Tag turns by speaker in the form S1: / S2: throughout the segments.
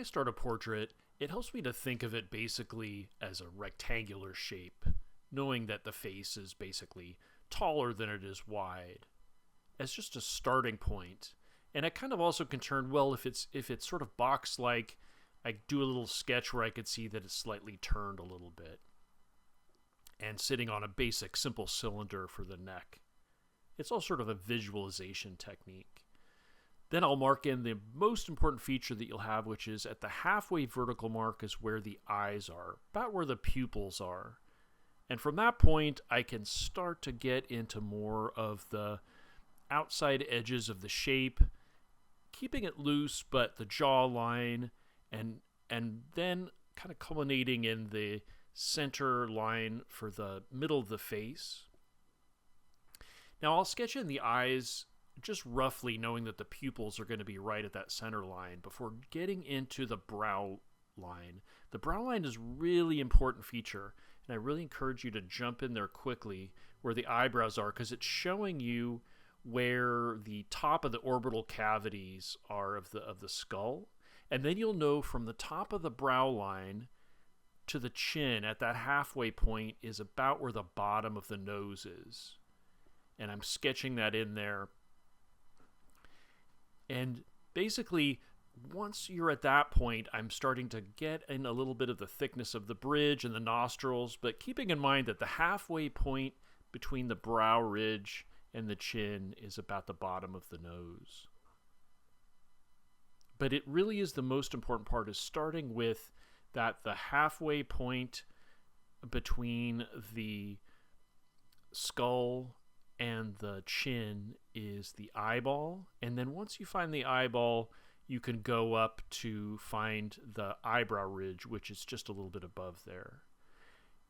S1: I start a portrait, it helps me to think of it basically as a rectangular shape, knowing that the face is basically taller than it is wide, as just a starting point. And I kind of also concerned, well, if it's sort of box like, I do a little sketch where I could see that it's slightly turned a little bit and sitting on a basic simple cylinder for the neck. It's all sort of a visualization technique. Then I'll mark in the most important feature that you'll have, which is at the halfway vertical mark is where the eyes are, about where the pupils are. And from that point, I can start to get into more of the outside edges of the shape, keeping it loose, but the jawline, and then kind of culminating in the center line for the middle of the face. Now I'll sketch in the eyes just roughly, knowing that the pupils are going to be right at that center line before getting into the brow line. The brow line is a really important feature, and I really encourage you to jump in there quickly where the eyebrows are, because it's showing you where the top of the orbital cavities are of the skull. And then you'll know from the top of the brow line to the chin at that halfway point is about where the bottom of the nose is. And I'm sketching that in there. And basically, once you're at that point, I'm starting to get in a little bit of the thickness of the bridge and the nostrils, but keeping in mind that the halfway point between the brow ridge and the chin is about the bottom of the nose. But it really is the most important part, is starting with that the halfway point between the skull and the chin is the eyeball. And then once you find the eyeball, you can go up to find the eyebrow ridge, which is just a little bit above there.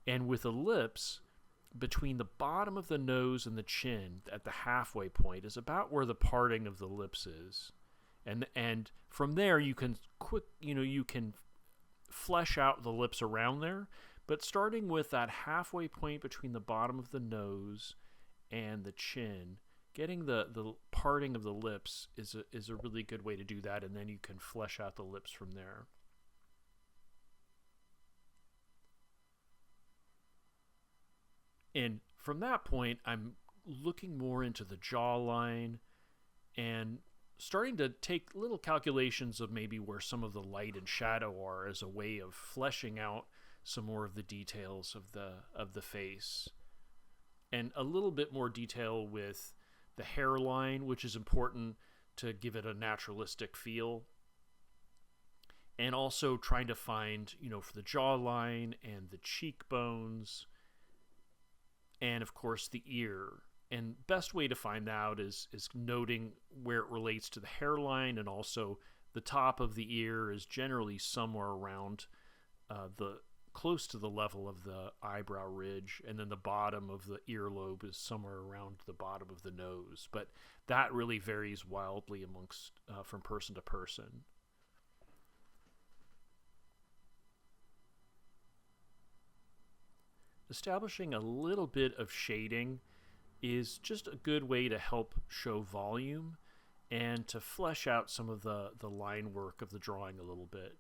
S1: And with the lips, between the bottom of the nose and the chin at the halfway point is about where the parting of the lips is. And from there you can you can flesh out the lips around there, but starting with that halfway point between the bottom of the nose and the chin, getting the parting of the lips is a really good way to do that, and then you can flesh out the lips from there. And from that point, I'm looking more into the jawline and starting to take little calculations of maybe where some of the light and shadow are as a way of fleshing out some more of the details of the face. And a little bit more detail with the hairline, which is important to give it a naturalistic feel. And also trying to find, for the jawline and the cheekbones, and of course the ear. And best way to find out is noting where it relates to the hairline, and also the top of the ear is generally somewhere around close to the level of the eyebrow ridge, and then the bottom of the earlobe is somewhere around the bottom of the nose. But that really varies wildly amongst from person to person. Establishing a little bit of shading is just a good way to help show volume and to flesh out some of the line work of the drawing a little bit.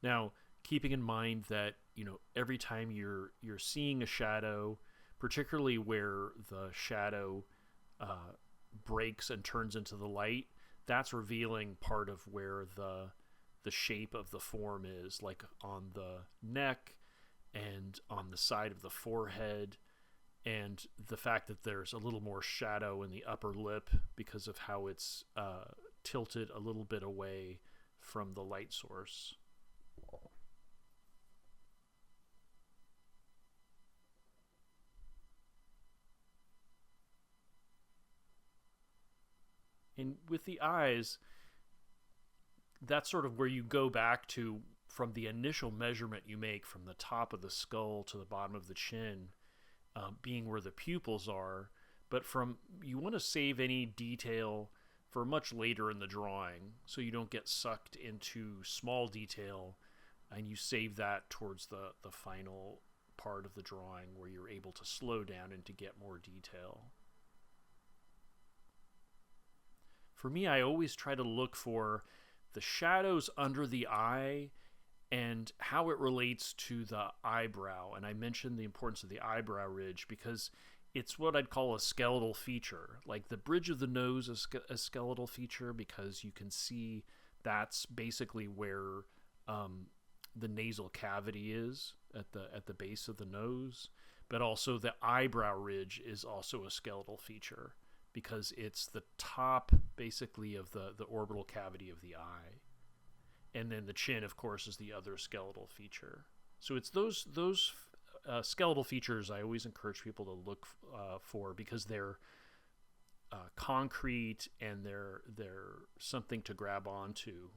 S1: Now, keeping in mind that every time you're seeing a shadow, particularly where the shadow breaks and turns into the light, that's revealing part of where the shape of the form is, like on the neck and on the side of the forehead, and the fact that there's a little more shadow in the upper lip because of how it's tilted a little bit away from the light source. And with the eyes, that's sort of where you go back to from the initial measurement you make from the top of the skull to the bottom of the chin, being where the pupils are. But you want to save any detail for much later in the drawing, so you don't get sucked into small detail, and you save that towards the final part of the drawing where you're able to slow down and to get more detail. For me, I always try to look for the shadows under the eye and how it relates to the eyebrow. And I mentioned the importance of the eyebrow ridge because it's what I'd call a skeletal feature. Like the bridge of the nose is a skeletal feature because you can see that's basically where the nasal cavity is at the base of the nose. But also the eyebrow ridge is also a skeletal feature because it's the top basically of the orbital cavity of the eye. And then the chin, of course, is the other skeletal feature. So it's those skeletal features I always encourage people to look for because they're concrete and they're something to grab onto